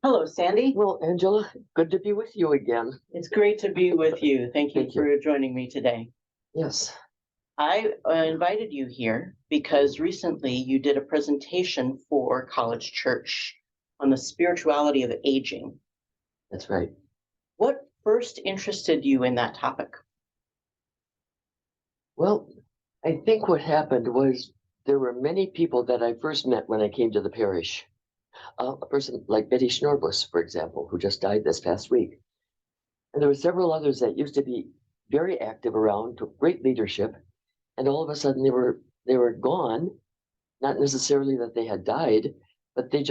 Hello, Sandy. Well, Angela, good to be with you again. It's great to be with you. Thank you Thank you. for joining me today. Yes, I invited you here because recently you did a presentation for College Church on the spirituality of aging. that's right. What first interested you in that topic? Well, I think what happened was there were many people that I first met when I came to the parish. A person like Betty Schnorbus, for example, who just died this past week. And there were several others that used to be very active around, took great leadership, and all of a sudden they were gone. Not necessarily that they had died, but they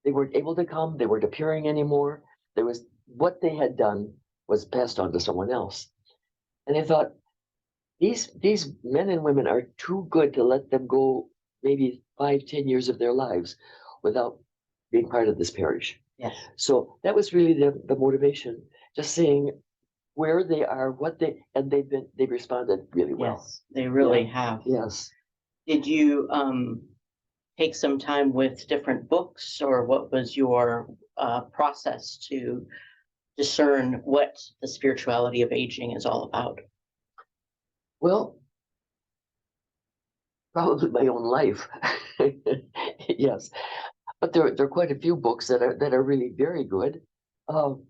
weren't able to come, they weren't appearing anymore. There was what they had done was passed on to someone else. And I thought, these men and women are too good to let them go maybe 5, 10 years of their lives without being part of this parish. Yes. So that was really the motivation, just seeing where they are, what and they've responded really well. Yes, they really have. Yes. Did you take some time with different books, or what was your process to discern what the spirituality of aging is all about? Well, probably my own life. Yes. But there are quite a few books that are really very good. Um,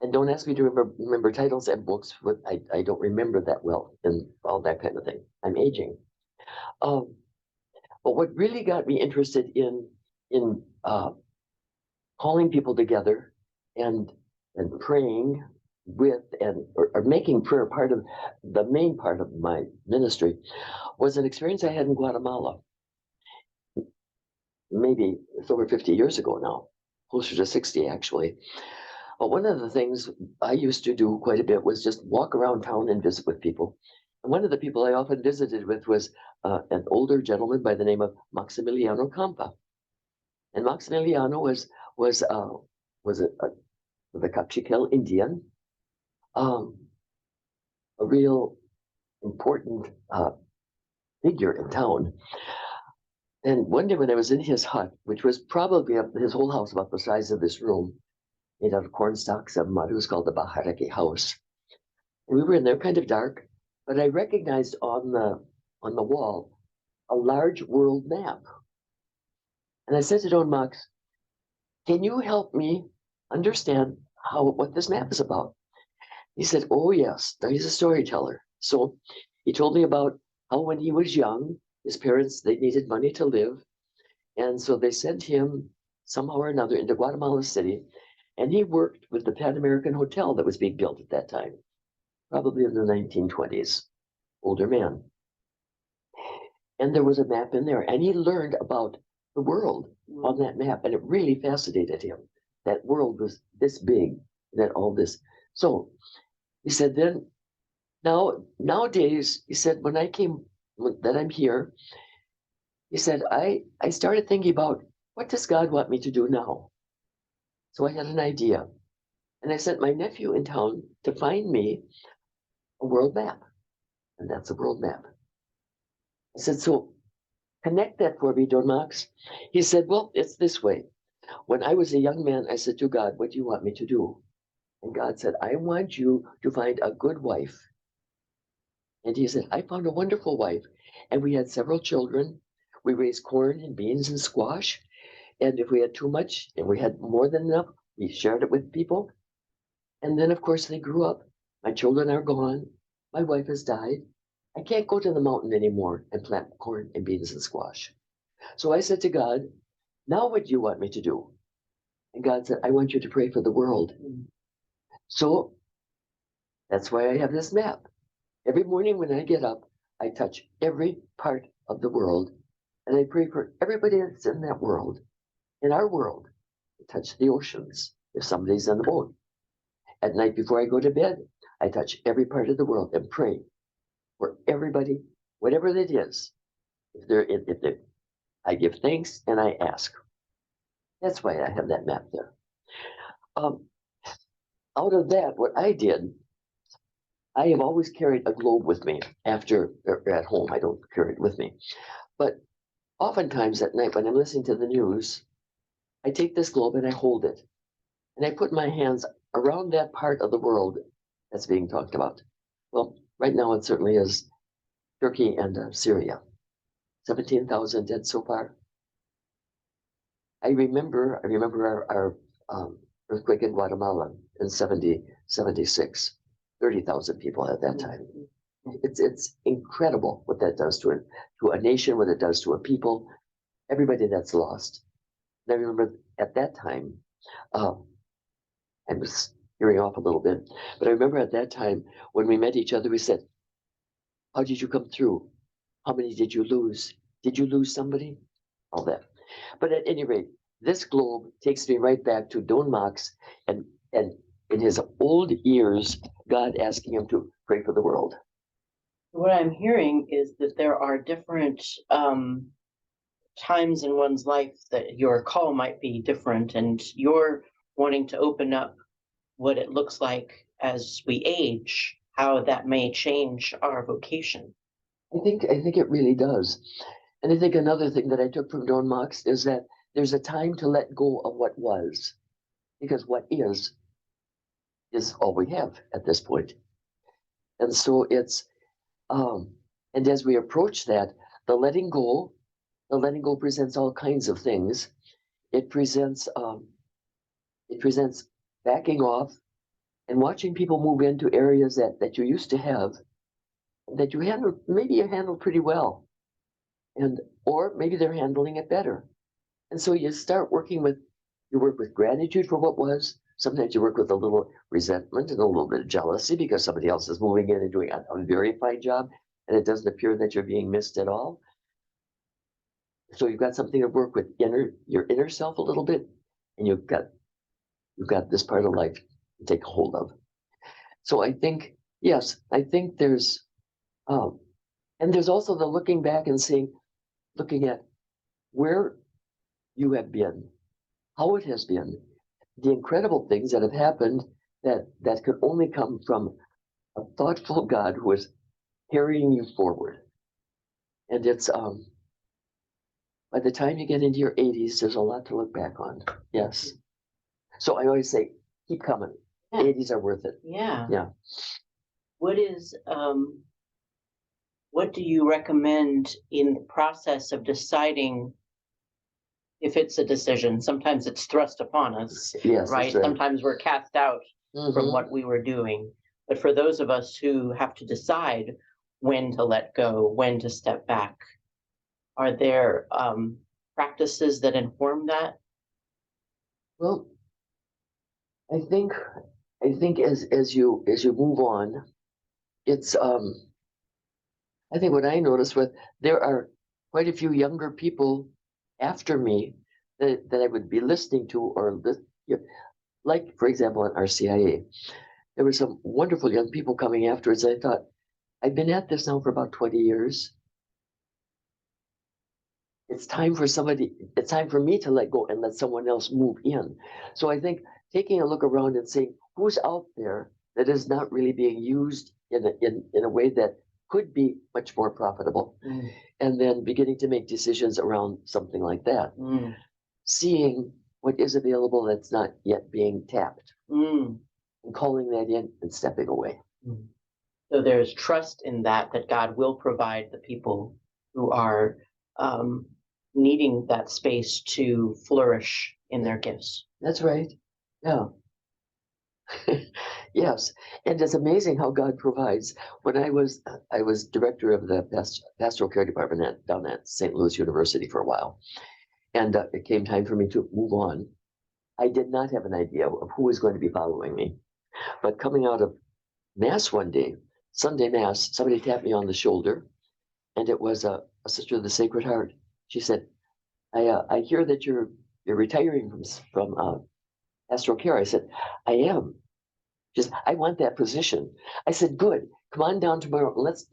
and don't ask me to remember titles and books, but I don't remember that well and all that kind of thing. I'm aging. Um, but what really got me interested in calling people together and praying with or making prayer part of the main part of my ministry was an experience I had in Guatemala. Maybe it's over 50 years ago now, closer to 60 actually. But one of the things I used to do quite a bit was just walk around town and visit with people. And one of the people I often visited with was an older gentleman by the name of Maximiliano Campa. And Maximiliano was the Cachiquel Indian, um, a real important figure in town. And one day when I was in his hut, which was probably his whole house about the size of this room, made out of corn stalks and mud, it was called the Bajareke house. And we were in there kind of dark, but I recognized on the wall a large world map. And I said to Don Max, can you help me understand what this map is about? He said, oh yes, now he's a storyteller. So he told me about how when he was young, his parents, they needed money to live. And so they sent him somehow or another into Guatemala City. And he worked with the Pan American Hotel that was being built at that time, probably in the 1920s. Older man. And there was a map in there. And he learned about the world on that map. And it really fascinated him. That world was this big, that all this. So he said, then nowadays, he said, that I'm here, he said, I started thinking about what does God want me to do now? So I had an idea. And I sent my nephew in town to find me a world map. And that's a world map. I said, so connect that for me, Don Max. He said, well, it's this way. When I was a young man, I said to God, what do you want me to do? And God said, I want you to find a good wife. And he said, I found a wonderful wife. And we had several children. We raised corn and beans and squash. And if we had too much and we had more than enough, we shared it with people. And then, of course, they grew up. My children are gone. My wife has died. I can't go to the mountain anymore and plant corn and beans and squash. So I said to God, now what do you want me to do? And God said, I want you to pray for the world. So that's why I have this map. Every morning when I get up, I touch every part of the world and I pray for everybody that's in that world, in our world. I touch the oceans if somebody's in the boat. At night before I go to bed, I touch every part of the world and pray for everybody, whatever it is. I give thanks and I ask. That's why I have that map there. Um, Out of that, what I did, I have always carried a globe with me after or at home. I don't carry it with me. But oftentimes at night when I'm listening to the news, I take this globe and I hold it. And I put my hands around that part of the world that's being talked about. Well, right now it certainly is Turkey and Syria. 17,000 dead so far. I remember our earthquake in Guatemala in 76. 30,000 people at that time. It's incredible what that does to a nation, what it does to a people, everybody that's lost. And I remember at that time, I was hearing off a little bit, but I remember at that time when we met each other, we said, "How did you come through? How many did you lose? Did you lose somebody?" All that. But at any rate, this globe takes me right back to Don Max and in his old years, God asking him to pray for the world. What I'm hearing is that there are different times in one's life that your call might be different, and you're wanting to open up what it looks like as we age, how that may change our vocation. I think it really does. And I think another thing that I took from Don Max is that there's a time to let go of what was, because what is all we have at this point. And so and as we approach that, the letting go presents all kinds of things. It presents backing off and watching people move into areas that you used to have, that you handled pretty well, or maybe they're handling it better. And so you work with gratitude for what was. Sometimes you work with a little resentment and a little bit of jealousy because somebody else is moving in and doing a very fine job, and it doesn't appear that you're being missed at all. So you've got something to work with your inner self a little bit, and you've got this part of life to take hold of. So I think, yes, I think there's and there's also the looking back and looking at where you have been, how it has been, the incredible things that have happened that could only come from a thoughtful God who is carrying you forward. And it's by the time you get into your 80s, there's a lot to look back on. Yes. So I always say, keep coming. Yeah. 80s are worth it. Yeah. Yeah. What do you recommend in the process of deciding if it's a decision? Sometimes it's thrust upon us, Yes, right? right. Sometimes we're cast out from what we were doing. But for those of us who have to decide when to let go, when to step back, are there practices that inform that? Well, I think as you move on, it's I think what I noticed was there are quite a few younger people after me that I would be listening to, like, for example, in RCIA, there were some wonderful young people coming afterwards. I thought, I've been at this now for about 20 years. It's time for me to let go and let someone else move in. So I think taking a look around and saying, who's out there that is not really being used in a way that could be much more profitable, and then beginning to make decisions around something like that. Seeing what is available that's not yet being tapped, and calling that in and stepping away. So there's trust in that God will provide the people who are needing that space to flourish in their gifts. That's right. Yeah. Yes, and it's amazing how God provides. When I was director of the pastoral care department down at St. Louis University for a while, and it came time for me to move on. I did not have an idea of who was going to be following me, but coming out of Mass one day, Sunday Mass, somebody tapped me on the shoulder, and it was a sister of the Sacred Heart. She said, "I hear that you're retiring from pastoral care." I said, "I am." She said, "I want that position." I said, "Good. Come on down tomorrow. Let's."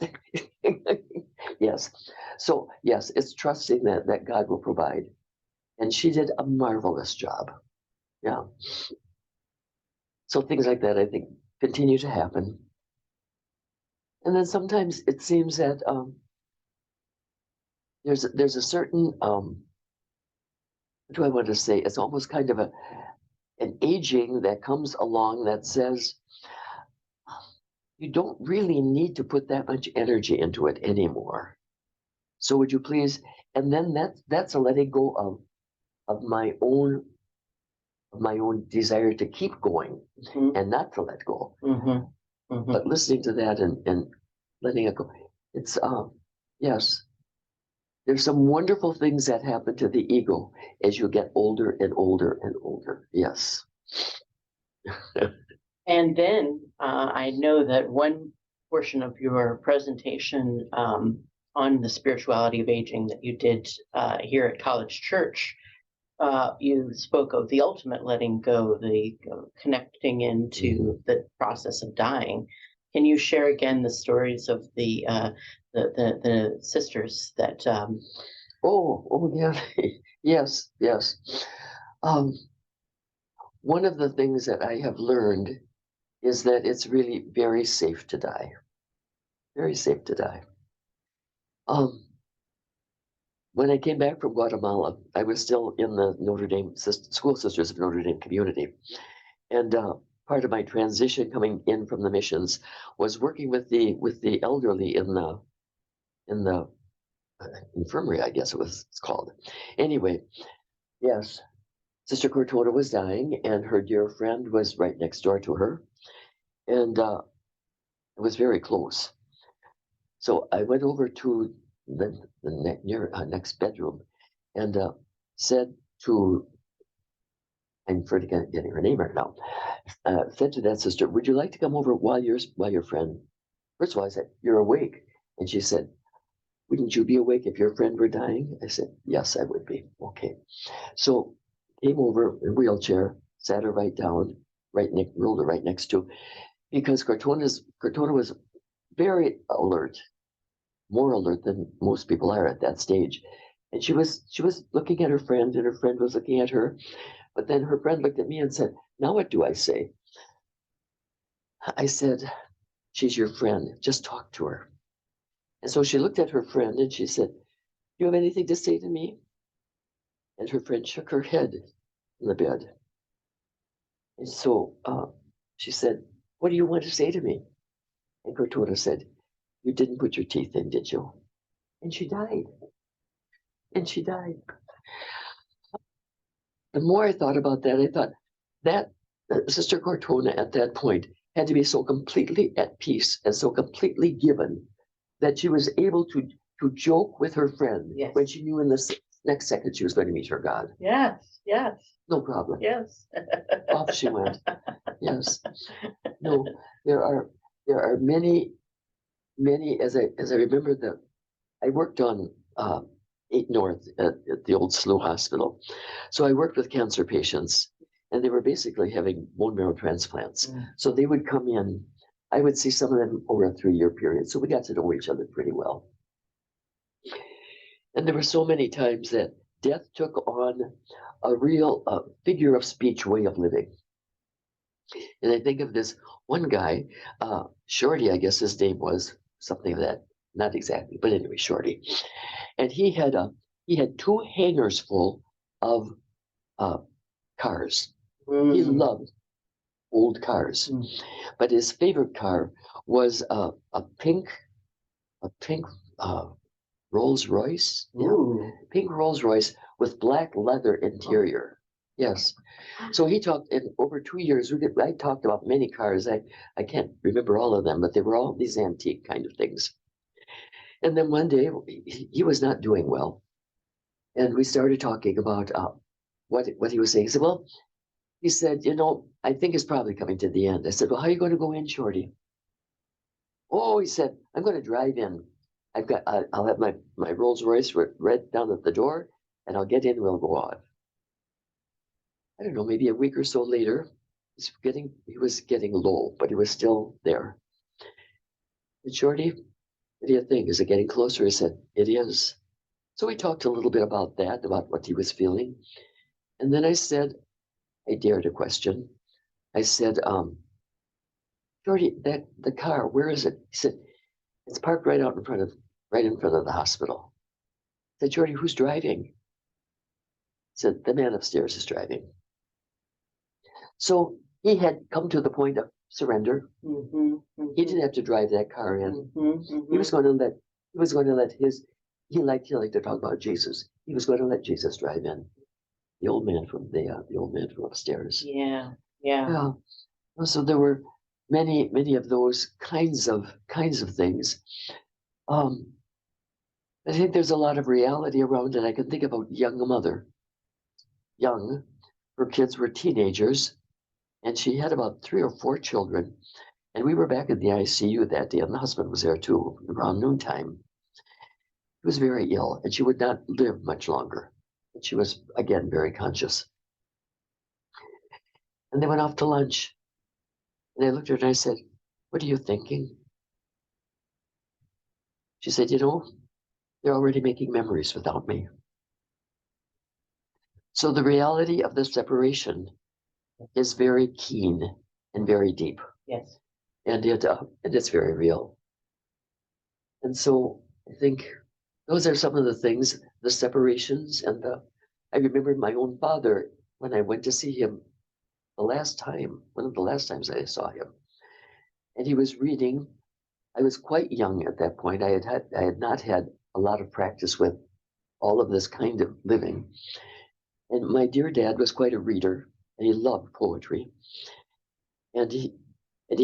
Yes. So yes, it's trusting that God will provide, and she did a marvelous job. Yeah. So things like that, I think, continue to happen, and then sometimes it seems that there's a certain what do I want to say? It's almost kind of an aging that comes along that says, you don't really need to put that much energy into it anymore. So would you please, and then that's a letting go of my own desire to keep going Mhm, and not to let go. mhm, mhm. But listening to that and letting it go, it's yes, there's some wonderful things that happen to the ego as you get older and older and older. Yes. And then I know that one portion of your presentation on the spirituality of aging that you did here at College Church, you spoke of the ultimate letting go, the connecting into the process of dying. Can you share again the stories of the sisters that? Oh yeah, yes, yes. Um, one of the things that I have learned is that it's really very safe to die. Very safe to die. Um, when I came back from Guatemala, I was still in the Notre Dame School Sisters of Notre Dame community, and part of my transition coming in from the missions was working with the elderly in the infirmary, I guess it's called. Anyway, yes, Sister Cortona was dying, and her dear friend was right next door to her, and it was very close. So I went over to next bedroom and said to, I'm forgetting her name right now, said to that sister, would you like to come over while your friend, first of all, I said, you're awake. And she said, wouldn't you be awake if your friend were dying? I said, yes, I would be. Okay. So came over in a wheelchair, sat her right down, rolled her right next to, because Cortona was very alert, more alert than most people are at that stage. And she was looking at her friend, and her friend was looking at her. But then her friend looked at me and said, now what do I say? I said, she's your friend. Just talk to her. And so she looked at her friend and she said, do you have anything to say to me? And her friend shook her head in the bed. And so she said, what do you want to say to me? And Cortona said, you didn't put your teeth in, did you? And she died. And she died. The more I thought about that, I thought that Sister Cortona at that point had to be so completely at peace and so completely given that she was able to joke with her friend Yes. when she knew in the next second she was going to meet her God. Yes, yes, No problem. yes. Off she went. Yes. No, there are many, as I remember that I worked on 8 North at the old SLU hospital. So I worked with cancer patients, and they were basically having bone marrow transplants. Mm. So they would come in. I would see some of them over a 3-year period. So we got to know each other pretty well. And there were so many times that death took on a real figure of speech way of living. And I think of this one guy, Shorty, I guess his name was something like that, not exactly, but anyway, Shorty. And he had 2 hangars full of cars. He loved old cars, but his favorite car was a pink Rolls Royce. Yeah, pink Rolls Royce with black leather interior. Yes. So he talked in over 2 years. I talked about many cars. I can't remember all of them, but they were all these antique kind of things. And then one day he was not doing well, and we started talking about what he was saying. He said, "Well," he said, "I think it's probably coming to the end." I said, "Well, how are you going to go in, Shorty?" Oh, he said, "I'm going to drive in. I'll have my Rolls Royce right down at the door, and I'll get in. And we'll go off." I don't know, maybe a week or so later, he was getting low, but he was still there. And Shorty, what do you think? Is it getting closer? He said, it is. So we talked a little bit about that, about what he was feeling. And then I said, I dared a question. I said, Shorty, the car, where is it? He said, it's parked right in front of the hospital. I said, Shorty, who's driving? He said, the man upstairs is driving. So he had come to the point of surrender. He didn't have to drive that car in. He was going to let he liked to talk about Jesus. He was going to let Jesus drive in. The old man from upstairs. Yeah. Yeah. So there were many of those kinds of things. I think there's a lot of reality around it. I can think about young mother. Her kids were teenagers, and she had about 3 or 4 children. And we were back in the ICU that day, and the husband was there too, around noontime. He was very ill, and she would not live much longer. And she was, again, very conscious. And they went off to lunch. And I looked at her and I said, what are you thinking? She said, they're already making memories without me. So the reality of the separation is very keen and very deep. Yes. And it's very real. And so I think those are some of the things, the separations I remember my own father when I went to see him one of the last times I saw him. And he was reading. I was quite young at that point. I had not had a lot of practice with all of this kind of living. And my dear dad was quite a reader, and he loved poetry. And he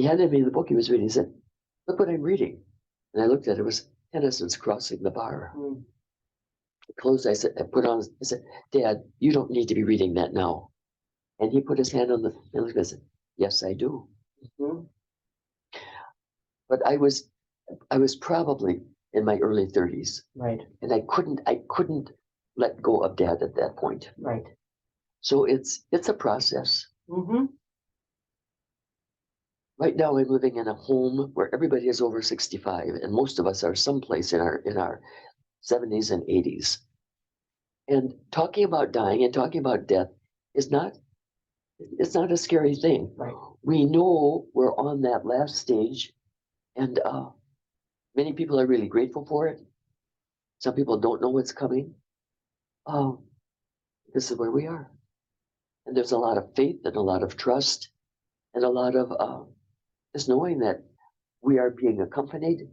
handed me the book he was reading. He said, look what I'm reading. And I looked at it. It was Tennyson's Crossing the Bar. I closed, I said, Dad, you don't need to be reading that now. And he put his hand on the and I said, yes, I do. But I was probably in my early 30s. Right. And I couldn't let go of Dad at that point. Right. So it's a process. Right now I'm living in a home where everybody is over 65, and most of us are someplace in our 70s and 80s. And talking about dying and talking about death is not a scary thing. Right. We know we're on that last stage, and many people are really grateful for it. Some people don't know what's coming. This is where we are. And there's a lot of faith and a lot of trust and a lot of just knowing that we are being accompanied,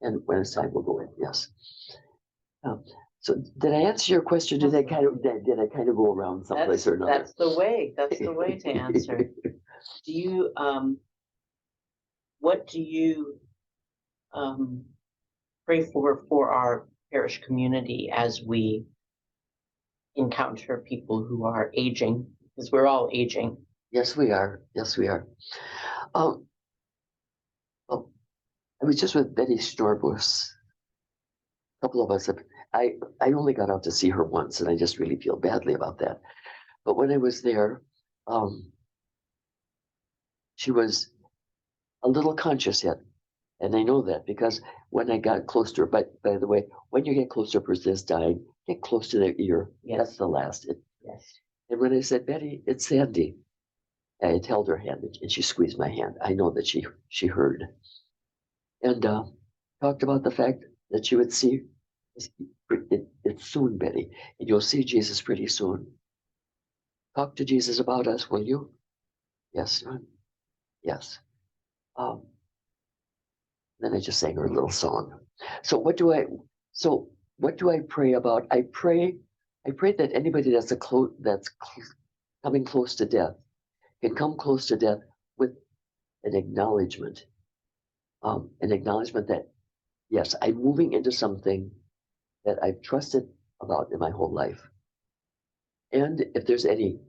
and when it's time, we'll go in. Yes. So did I answer your question? Did I kind of go around someplace or another? That's the way. That's the way to answer. Do you what do you pray for our parish community as we encounter people who are aging? Because we're all aging. Yes, we are. Yes, we are. I was just with Betty Storbus. A couple of us have. I only got out to see her once, and I just really feel badly about that. But when I was there, she was a little conscious yet. And I know that because when I got close to her, but by the way, when you get close to a person that's dying, get close to their ear. Yes. That's the last. Yes. And when I said, Betty, it's Sandy, I had held her hand and she squeezed my hand. I know that she heard. And talked about the fact that she would see it's soon, Betty, and you'll see Jesus pretty soon. Talk to Jesus about us, will you? Yes, yes. Then I just sang her a little song. So what do I pray about? I pray that anybody that's coming close to death can come close to death with an acknowledgement that yes, I'm moving into something that I've trusted about in my whole life. And if there's any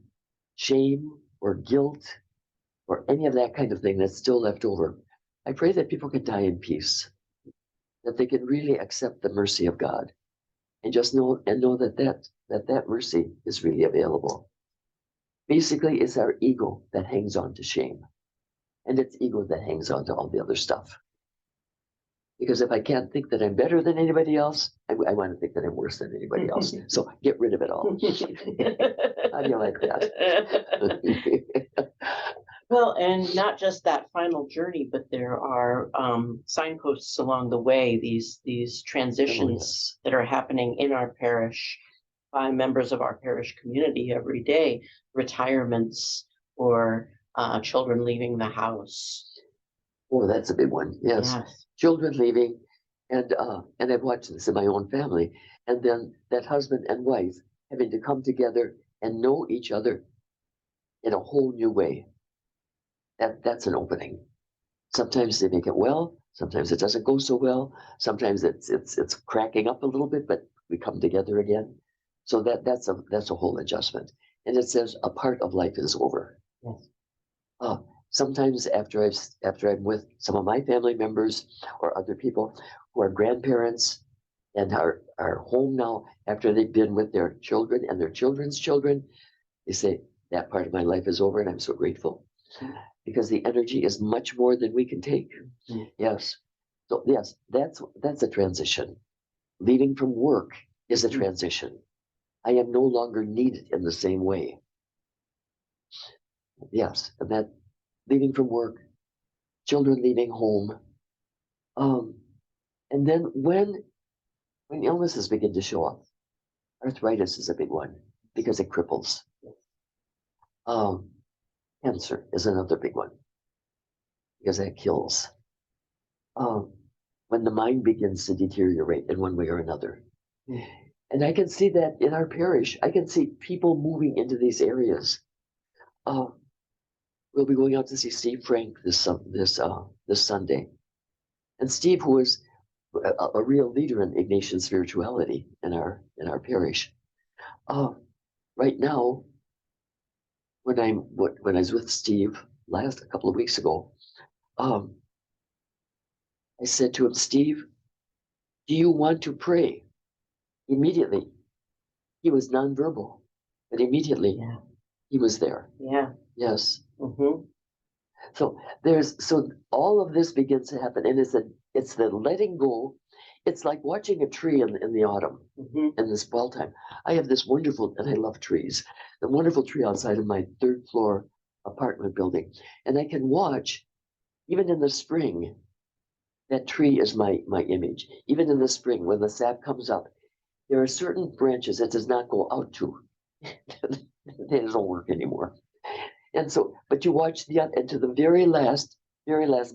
shame or guilt or any of that kind of thing that's still left over, I pray that people can die in peace, that they can really accept the mercy of God and just know that mercy is really available. Basically, it's our ego that hangs on to shame, and it's ego that hangs on to all the other stuff. Because if I can't think that I'm better than anybody else, I want to think that I'm worse than anybody else. So get rid of it all. How do you like that? Well, and not just that final journey, but there are signposts along the way, these transitions that are happening in our parish by members of our parish community every day, retirements or children leaving the house. Oh, that's a big one. Yes. Yes. Children leaving, and I've watched this in my own family, and then that husband and wife having to come together and know each other in a whole new way. That's an opening. Sometimes they make it well, sometimes it doesn't go so well, sometimes it's cracking up a little bit, but we come together again. So that's a whole adjustment. And it says a part of life is over. Yes. Sometimes after I'm with some of my family members or other people who are grandparents and are home now after they've been with their children and their children's children, they say that part of my life is over, and I'm so grateful because the energy is much more than we can take. Mhm. Yes. So yes, that's a transition. Leaving from work is a Mhm. transition. I am no longer needed in the same way. Yes, and that leaving from work, children leaving home. And then when illnesses begin to show up, arthritis is a big one because it cripples. Um, Cancer is another big one because that kills. Um, when the mind begins to deteriorate in one way or another. Mhm. And I can see that in our parish. I can see people moving into these areas. Uh, we'll be going out to see Steve Frank this Sunday. And Steve, who is a real leader in Ignatian spirituality in our parish. Right now, when I was with Steve a couple of weeks ago, I said to him, Steve, do you want to pray? Immediately, he was nonverbal, but immediately Yeah. he was there. Yeah. Yes. Mm-hmm. So all of this begins to happen, and it's the letting go. It's like watching a tree in the autumn, Mm-hmm. in this fall time. I have this wonderful, and I love trees, the wonderful tree outside of my third floor apartment building, and I can watch, even in the spring, that tree is my image. Even in the spring, when the sap comes up, there are certain branches it does not go out to. They don't work anymore. And so, but you watch and to the very last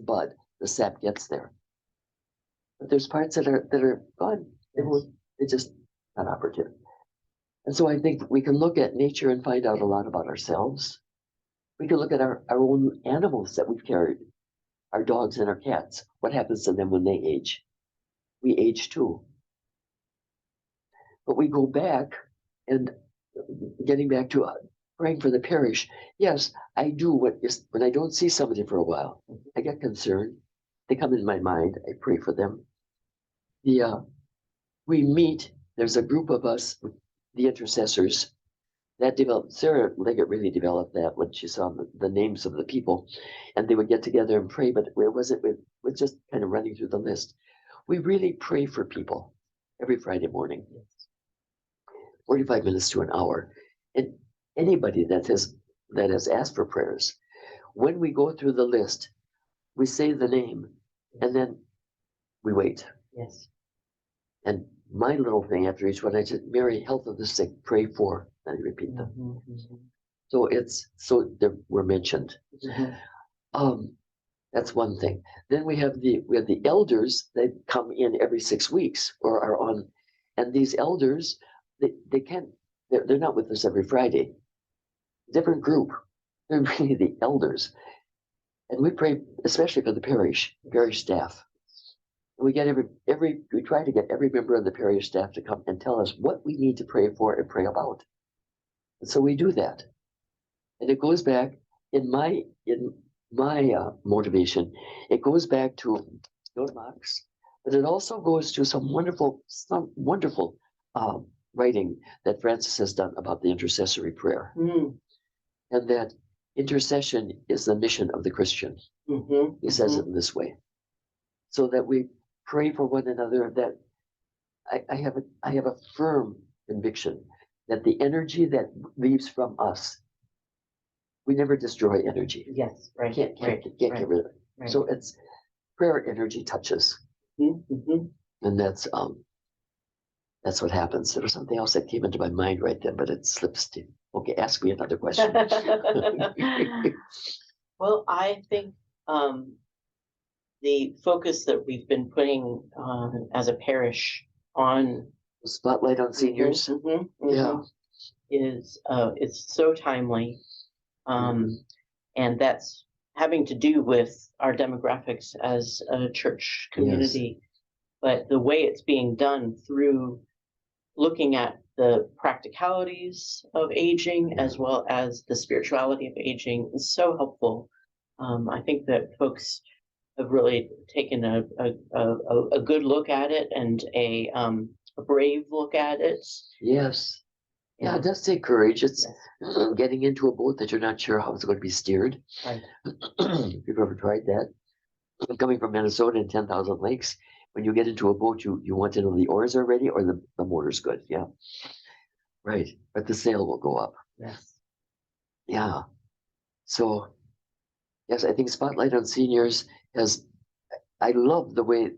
bud, the sap gets there. But there's parts that are gone. They just not operative. And so I think we can look at nature and find out a lot about ourselves. We can look at our own animals that we've carried, our dogs and our cats. What happens to them when they age? We age too. But we go back, and getting back to praying for the parish. Yes, I do when I don't see somebody for a while, I get concerned. They come in my mind. I pray for them. We meet. There's a group of us, the intercessors, that developed. Sarah Liggett really developed that when she saw the names of the people, and they would get together and pray. But it was just kind of running through the list. We really pray for people every Friday morning. 45 minutes to an hour. And anybody that has asked for prayers, when we go through the list, we say the name and then we wait. Yes. And my little thing after each one, I said, Mary, health of the sick, pray for, and I repeat them. Mm-hmm. Mm-hmm. So we're mentioned. Mm-hmm. That's one thing. Then we have the elders that come in every 6 weeks or are on, and these elders, they're not with us every Friday. Different group. They're really the elders. And we pray especially for the parish staff. We get we try to get every member of the parish staff to come and tell us what we need to pray for and pray about. And so we do that. And it goes back in my motivation, it goes back to John Marx, but it also goes to some wonderful writing that Francis has done about the intercessory prayer. Mm-hmm. And that intercession is the mission of the Christian. Mm-hmm. He says it in this way. So that we pray for one another, that I have a firm conviction that the energy that leaves from us, we never destroy energy. Yes, right. Can't get rid of it. Right. So it's prayer energy touches. Mm-hmm. And that's That's what happens. There was something else that came into my mind right then, but it slips to. Okay, ask me another question. Well, I think the focus that we've been putting as a parish on Spotlight on seniors. Yeah. is it's so timely. And that's having to do with our demographics as a church community. But the way it's being done through looking at the practicalities of aging as well as the spirituality of aging is so helpful. I think that folks have really taken a good look at it and a brave look at it. Yes. Yeah, it does take courage. It's getting into a boat that you're not sure how it's going to be steered. Right. If you've ever tried that. Coming from Minnesota and 10,000 lakes, when you get into a boat, you want to know the oars are ready or the motor's good. Yeah. Right. But the sail will go up. Yes. Yeah. So, yes, I think Spotlight on Seniors has, I love the way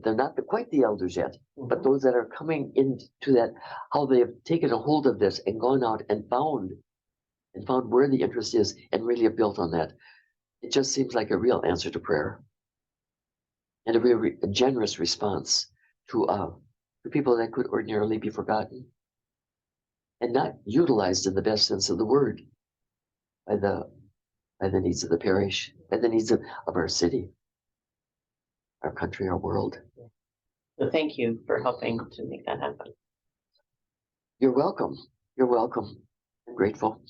they're not quite the elders yet, but those that are coming into that, how they have taken a hold of this and gone out and found where the interest is and really have built on that. It just seems like a real answer to prayer and a real a generous response to people that could ordinarily be forgotten and not utilized in the best sense of the word by the needs of the parish, by the needs of our city, our country, our world. So thank you for helping to make that happen. You're welcome. You're welcome. I'm grateful.